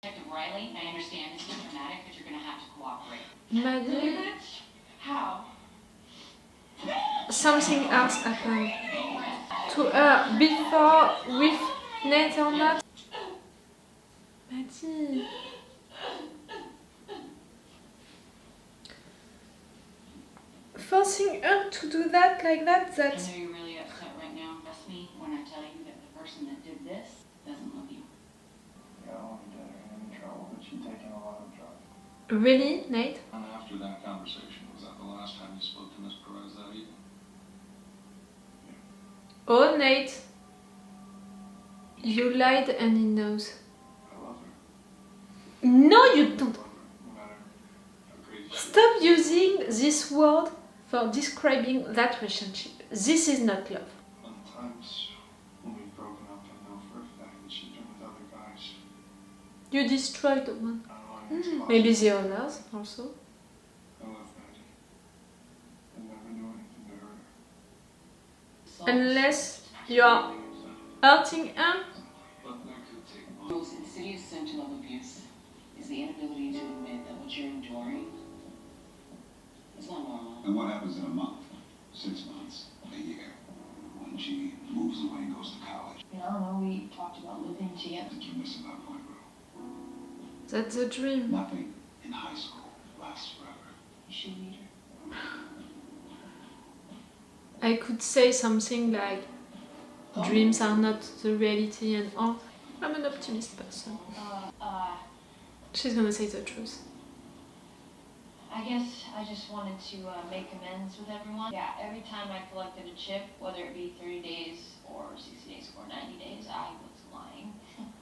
Detective Riley, I understand this is dramatic, but you're gonna have to cooperate. Maddy, How? something else happened to her before with Nate or not. Maddy. Forcing her to do that like that, I that's... know you're really upset right now. Trust me when I tell you that the person that did this doesn't love you. Yeah, I want to get her in trouble, but she's taking a lot of drugs. Really, Nate? And after that conversation, was that the last time you spoke to Miss Perez that evening? Oh, Nate. You lied and he knows. I love her. No, you I don't. love her, no matter how crazy she is. Stop using this word for describing that relationship. This is not love. On the times when we've broken up, I know for a fact that she's been with other guys. You destroyed one. I don't know why it's Maybe the others also. I love Maddy. I never do anything to hurt her. Unless you are hurting her. The most insidious symptom of abuse is the inability to admit that what you're enduring is not normal. And what happens in a month, 6 months, a year, when she moves away and goes to college? I don't know, we talked about living together. I think you're missing that point, bro. That's a dream. Nothing in high school lasts forever. You should meet her. I could say something like dreams are not the reality and all. I'm an optimist person. She's gonna say the truth. I guess I just wanted to make amends with everyone. Yeah, every time I collected a chip, whether it be 30 days or 60 days or 90 days, I was lying.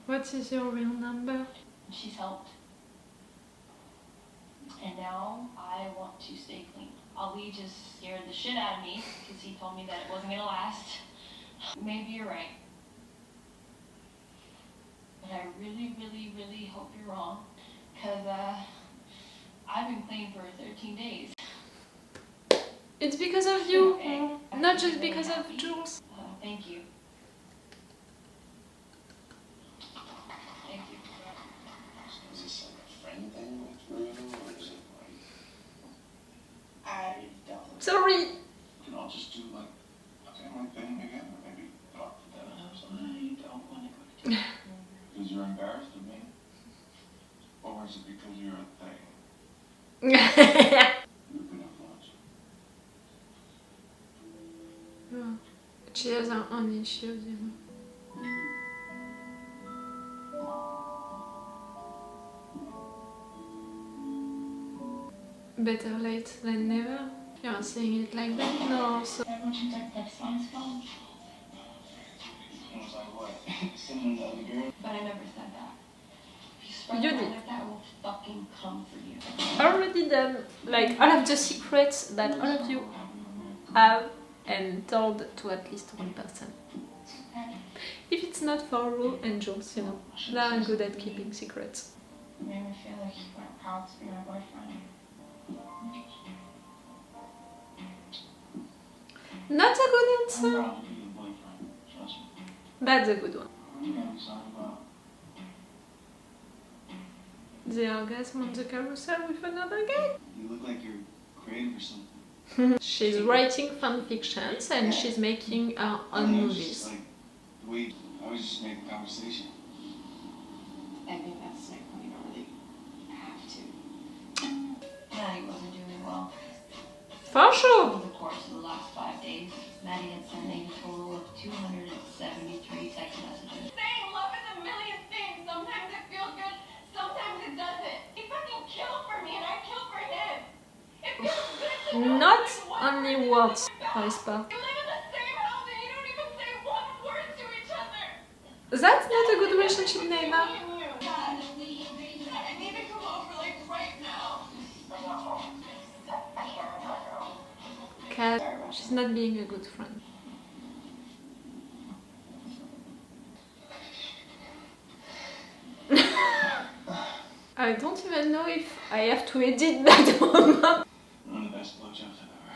What is your real number? And she's helped. And now I want to stay clean. Ali just scared the shit out of me because he told me that it wasn't gonna last. Maybe you're right. But I really, really, really hope you're wrong. Because I've been clean for 13 days. It's because of you, Okay. not just because of Jules. Thank you. Thank you. Is this like a friend thing with Bruno, or is it like... I don't. Sorry. We can all just do like a family thing again, or maybe talk to them or something. I don't want to go to dinner. Because you're embarrassed of me? Or is it because you're a thing? You're a good influence. She has her own issues, you know. Better late than never. You are saying it like that? No, so... I want you to text on his phone. It was like what? Sending the other girl? But I never said that. If you spread You it did. like that, I will fucking come for you. Already done, like, all of the secrets that all of you have and told to at least one person. If it's not for Ru and Jules, you know, they are good at keeping secrets. You made me feel like you weren't proud to be my boyfriend. Not a good I'm answer. proud to be your boyfriend, trust me. That's a good one. You gotta be sorry about. The orgasm on the carousel with another guy. You look like you're creative or something. She's writing fan fictions and she's making her own It was movies. just like, the way I was just making conversation. I think that's like when you don't really have to. Maddie wasn't doing well. For sure. Over the course of the last 5 days, Maddie had sent me a total of 273 text messages. Saying love is a million things. Sometimes it feels good, sometimes it doesn't. He fucking killed for me and I killed for him. It feels good to know Not that one only person words, is back. for his part. You live in the same house and you don't even say one word to each other. That's not a good relationship, Neymar. Dad, I need to come over like right now. Kat, she's not being a good friend. I don't even know if I have to edit that moment. One of the best blowjobs I've ever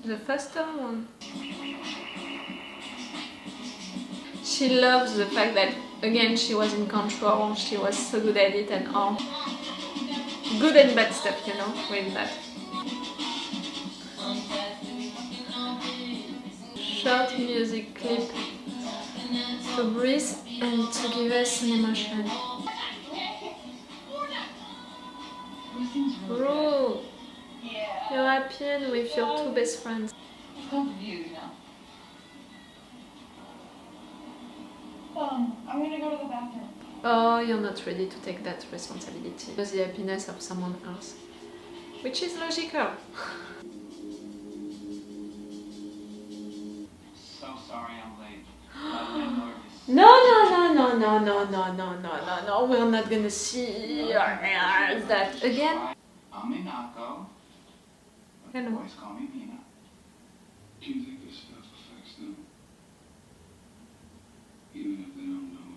had. The faster one. She loves the fact that again, she was in control, she was so good at it and all. Good and bad stuff, you know, with that. Short music clip to breathe and to give us an emotion. Bro, you're happy and with your two best friends. Come to you, you know. I'm gonna go to the bathroom. Oh, you're not ready to take that responsibility. It was the happiness of someone else. Which is logical. So sorry I'm late. I'm nervous. No, we're not gonna see that again. I'm Inako. But the Hello. boys call me Mina. Do you think this stuff affects them? Even if they don't know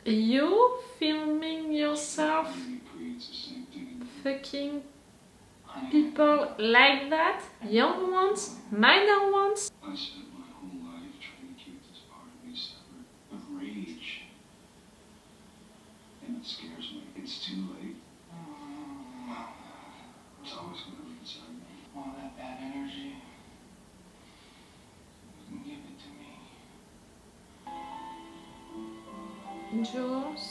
it? You filming yourself Maybe creates the same thing. fucking Honey, people like that? Young ones? Minor ones? I spent my whole life trying to keep this part of me separate. with rage. And it scares me. It's too late. It's always going to be inside me. All that bad energy. You can give it to me. Jules?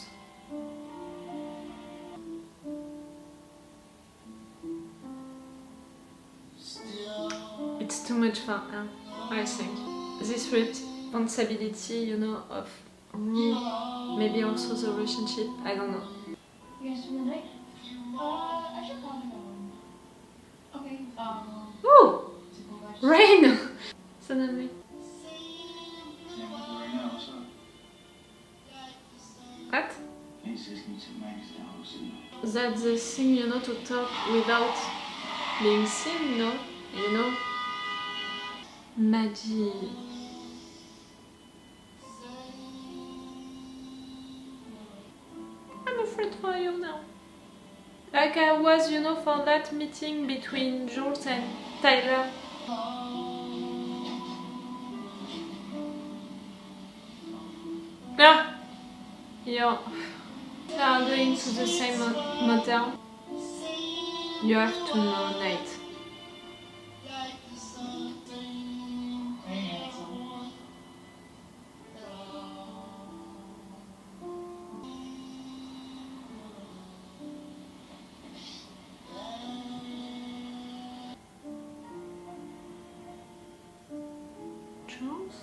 It's too much for her, I think. This responsibility, you know, of Rue, maybe also the relationship, I don't know. You guys spend the night? I should probably go. Okay, Ooh! to go back. Rain! Suddenly. Same with you right now, what's up? What? Hey, sis, can you take Maggie's to the house tonight? That's the thing, you know, to talk without being seen, no? You know? Maddy. I'm afraid for you now. Like I was, you know, for that meeting between Jules and Tyler. Ah! You're going to the same motel. You have to know Nate. Hey, handsome. Jules?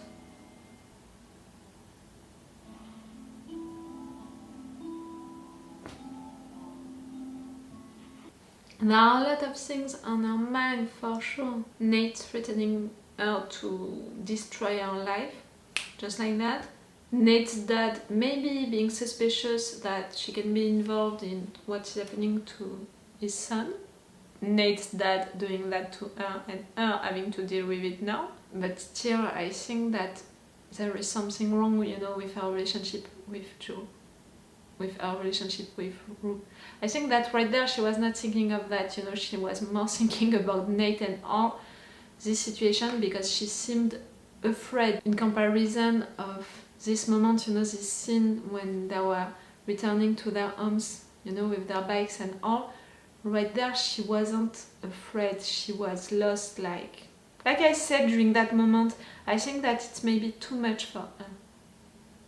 There are a lot of things on her mind for sure. Nate threatening her to destroy her life, just like that. Nate's dad maybe being suspicious that she can be involved in what's happening to his son. Nate's dad doing that to her and her having to deal with it now. But still, I think that there is something wrong, you know, with her relationship with Joe. With our relationship with Rue. I think that right there she was not thinking of that, you know, she was more thinking about Nate and all this situation because she seemed afraid in comparison of this moment, you know, this scene when they were returning to their homes, you know, with their bikes and all. Right there she wasn't afraid, she was lost, like I said during that moment. I think that it's maybe too much for her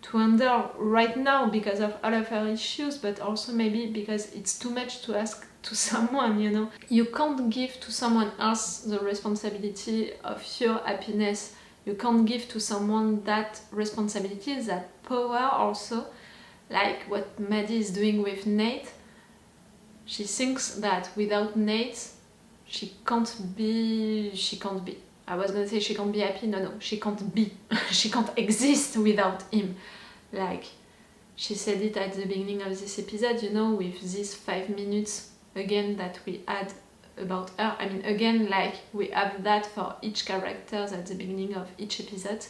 to handle right now because of all of her issues, but also maybe because it's too much to ask to someone, you know. You can't give to someone else the responsibility of your happiness. You can't give to someone that responsibility, that power also, like what Maddy is doing with Nate. She thinks that without Nate, she can't be. I was gonna say she can't be happy, no, she can't be. She can't exist without him. Like, she said it at the beginning of this episode, you know, with these 5 minutes, again, that we had about her. I mean, again, like, we have that for each character at the beginning of each episode.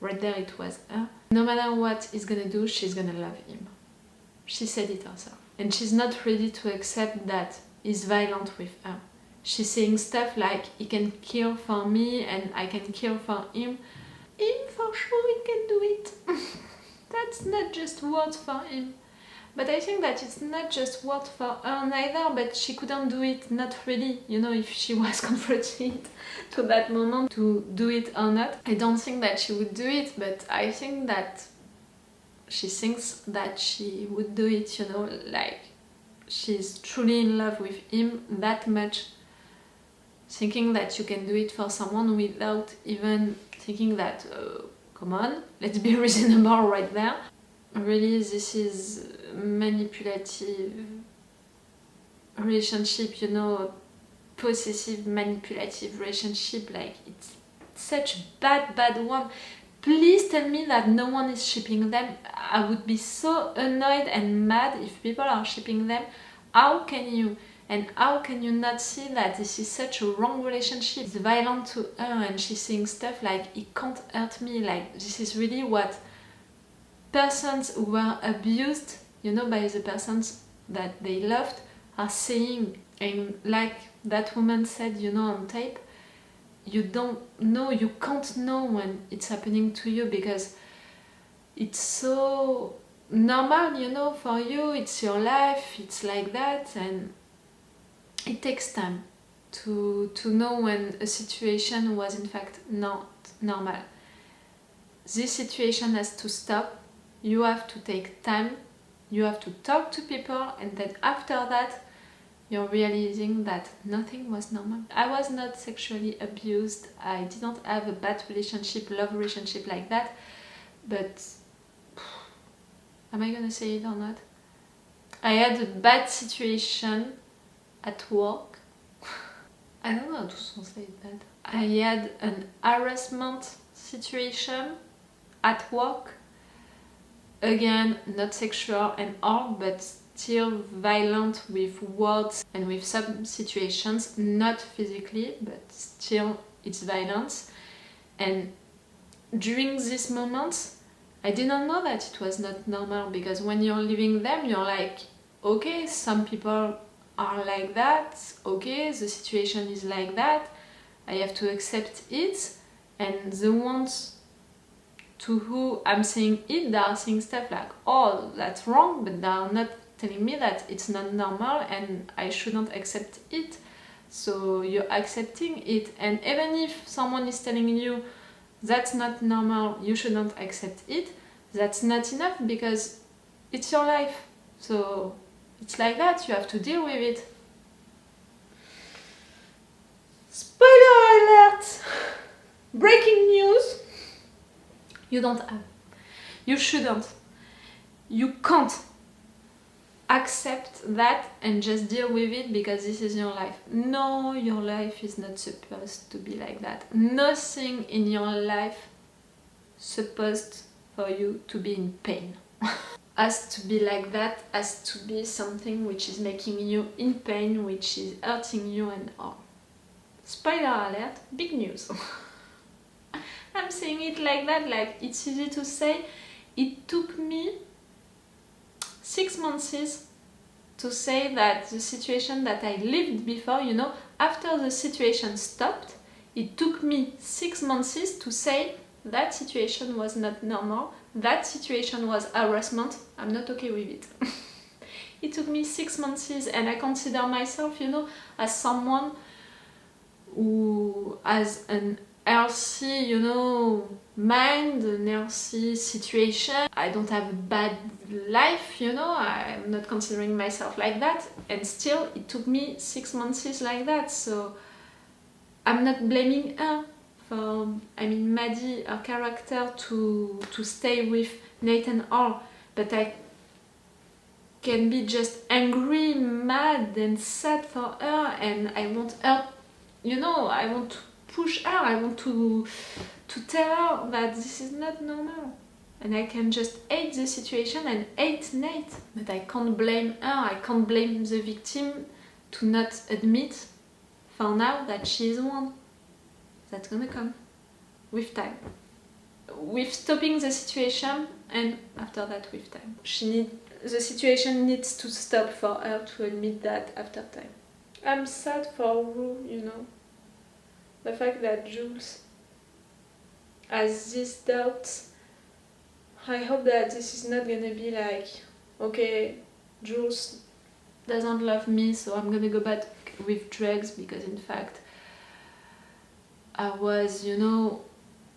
Right there it was her. No matter what he's gonna do, she's gonna love him. She said it herself. And she's not ready to accept that he's violent with her. She's saying stuff like, he can kill for me and I can kill for him. Him, for sure, he can do it. that's not just words for him. But I think that it's not just words for her neither, but she couldn't do it, not really, you know, if she was confronted to that moment to do it or not. I don't think that she would do it, but I think that she thinks that she would do it, you know, like she's truly in love with him that much, thinking that you can do it for someone without even thinking that, come on, let's be reasonable right there. Really, this is manipulative relationship, you know, possessive manipulative relationship, like it's such a bad one. Please tell me that no one is shipping them. I would be so annoyed and mad if people are shipping them. How can you? And how can you not see that this is such a wrong relationship? It's violent to her and she's saying stuff like, it can't hurt me. Like, this is really what persons who were abused, you know, by the persons that they loved are saying. And like that woman said, you know, on tape, you don't know, you can't know when it's happening to you because it's so normal, you know, for you, it's your life, it's like that, and it takes time to know when a situation was in fact not normal. This situation has to stop. You have to take time, you have to talk to people, and then after that you're realizing that nothing was normal. I was not sexually abused, I didn't have a bad relationship, love relationship like that, but am I gonna say it or not? I had a bad situation at work. I don't know how to translate that. I had an harassment situation at work. Again, not sexual and all, but still violent with words and with some situations, not physically, but still it's violence. And during these moments, I didn't know that it was not normal, because when you're living them, you're like, okay, some people are like that, okay, the situation is like that, I have to accept it, and the ones to who I'm saying it, they are saying stuff like, oh, that's wrong, but they are not telling me that it's not normal and I shouldn't accept it. So you're accepting it, and even if someone is telling you that's not normal, you shouldn't accept it, that's not enough, because it's your life. So it's like that, you have to deal with it. Spoiler alert! Breaking news! You don't have. You shouldn't. You can't accept that and just deal with it because this is your life. No, your life is not supposed to be like that. Nothing in your life supposed for you to be in pain. Has to be like that, has to be something which is making you in pain, which is hurting you and all. Spoiler alert, big news. I'm saying it like that, like it's easy to say. It took me 6 months to say that the situation that I lived before, you know, after the situation stopped, it took me 6 months to say that situation was not normal, that situation was harassment, I'm not okay with it. It took me 6 months, and I consider myself, you know, as someone who has an healthy, you know, mind, an healthy situation. I don't have a bad life, you know, I'm not considering myself like that, and still it took me 6 months like that, so I'm not blaming her for, I mean, Maddy, her character, to stay with Nate and all, but I can be just angry, mad and sad for her, and I want her, you know, I want to push her, I want to tell her that this is not normal. And I can just hate the situation and hate Nate. But I can't blame her, I can't blame the victim to not admit for now that she is the one. That's gonna come with time. With stopping the situation, and after that with time. The situation needs to stop for her to admit that after time. I'm sad for Rue, you know. The fact that Jules has these doubts I hope that this is not gonna be like, okay, Jules doesn't love me, so I'm gonna go back with drugs, because in fact I was, you know,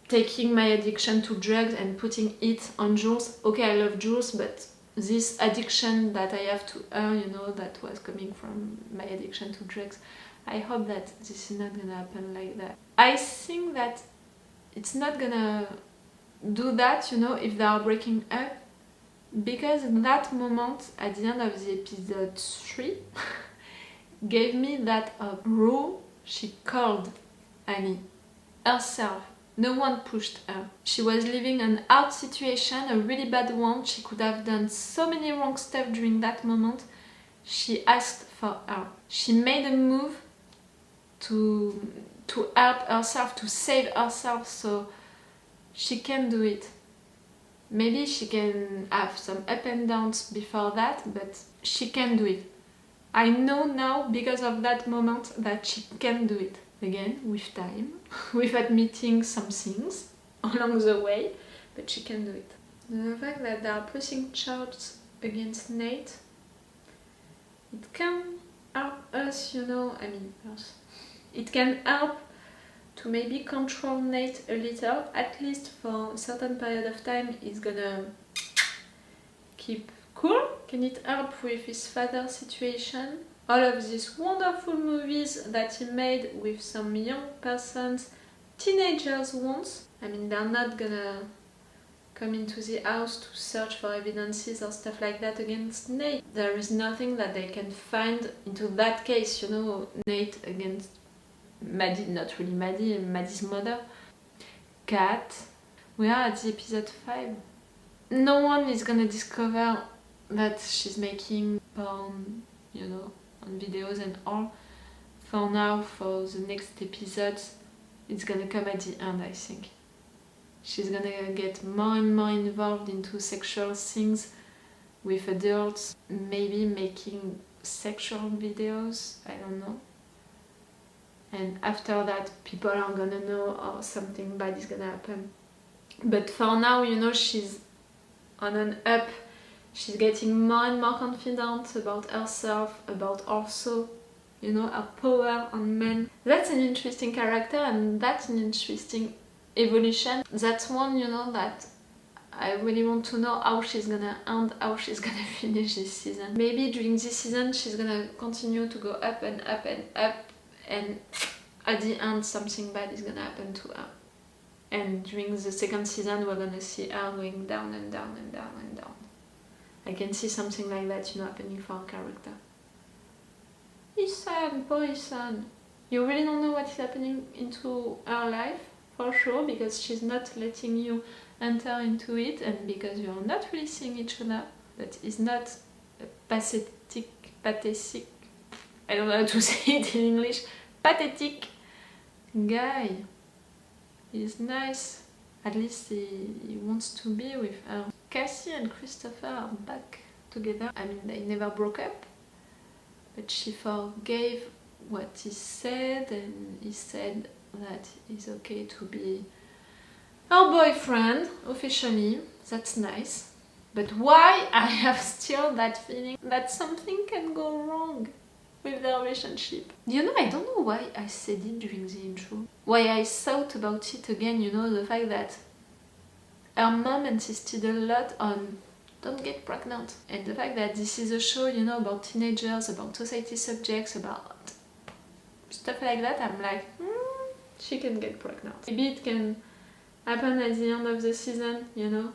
taking my addiction to drugs and putting it on Jules. Okay, I love Jules, but this addiction that I have to her, you know, that was coming from my addiction to drugs. I hope that this is not gonna happen like that. I think that it's not gonna do that, you know, if they are breaking up, because in that moment at the end of the episode 3 gave me that Rue, she called Annie herself. No one pushed her. She was living an hard situation, a really bad one. She could have done so many wrong stuff during that moment. She asked for help. She made a move to help herself, to save herself, so she can do it. Maybe she can have some up and downs before that, but she can do it. I know now, because of that moment, that she can do it. Again, with time, with admitting some things along the way, but she can do it. The fact that they are pressing charges against Nate, it can help us, you know, us. It can help to maybe control Nate a little, at least for a certain period of time. He's gonna keep cool. Can it help with his father situation? All of these wonderful movies that he made with some young persons, teenagers wants. I mean, they're not gonna come into the house to search for evidences or stuff like that against Nate. There is nothing that they can find into that case, you know, Nate against Maddy, not really Maddy, Maddy's mother. Kat. We are at the episode 5. No one is gonna discover that she's making porn, you know, on videos and all. For now, for the next episodes, it's gonna come at the end, I think. She's gonna get more and more involved into sexual things with adults, maybe making sexual videos, I don't know. And after that, people are gonna know, or something bad is gonna happen. But for now, you know, she's on an up. She's getting more and more confident about herself, about also, you know, her power on men. That's an interesting character, and that's an interesting evolution. That's one, you know, that I really want to know how she's gonna end, how she's gonna finish this season. Maybe during this season she's gonna continue to go up and up and up, and at the end something bad is gonna happen to her. And during the second season we're gonna see her going down and down and down and down. I can see something like that, you know, happening for a character. Ethan, poor Ethan. You really don't know what is happening into her life, for sure, because she's not letting you enter into it, and because you are not really seeing each other. But it's not a pathetic, I don't know how to say it in English, pathetic guy. He's nice. At least he wants to be with her. Cassie and Christopher are back together. I mean, they never broke up, but she forgave what he said, and he said that it's okay to be her boyfriend officially. That's nice. But why I have still that feeling that something can go wrong with their relationship. You know, I don't know why I said it during the intro. Why I thought about it again, you know, the fact that her mom insisted a lot on don't get pregnant. And the fact that this is a show, you know, about teenagers, about society subjects, about stuff like that, I'm like, she can get pregnant. Maybe it can happen at the end of the season, you know.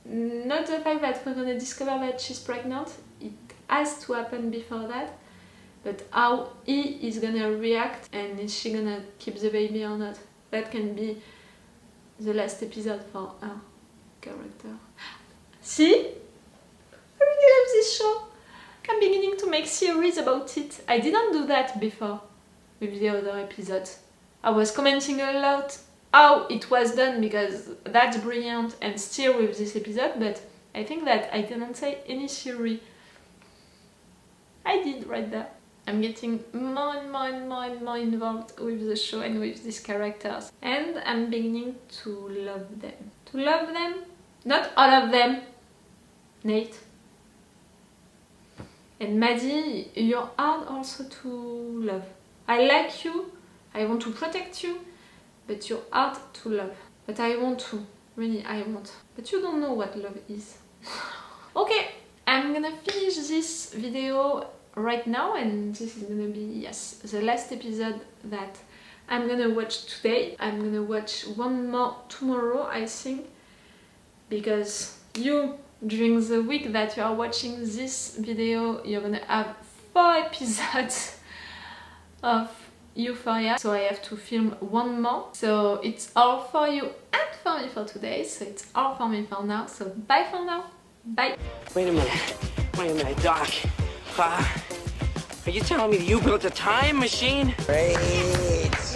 Not the fact that we're gonna discover that she's pregnant, it has to happen before that, but how he is gonna react, and is she gonna keep the baby or not, that can be the last episode for her character. See? I really love this show. I'm beginning to make series about it. I didn't do that before with the other episodes. I was commenting a lot how it was done because that's brilliant, and still with this episode, but I think that I didn't say any theory. I did right there. I'm getting more and more and more and more involved with the show and with these characters, and I'm beginning to love them. To love them Not all of them, Nate. And Maddy, you're hard also to love. I like you, I want to protect you, but you're hard to love. But I want to, really I want. But you don't know what love is. Okay, I'm gonna finish this video right now, and this is gonna be, yes, the last episode that I'm gonna watch today. I'm gonna watch one more tomorrow, I think, because you, during the week that you are watching this video, you're gonna have 4 episodes of Euphoria, so I have to film one more. So it's all for you and for me for today, so it's all for me for now, so bye for now, bye. Wait a minute, Doc. Are you telling me that you built a time machine? Great.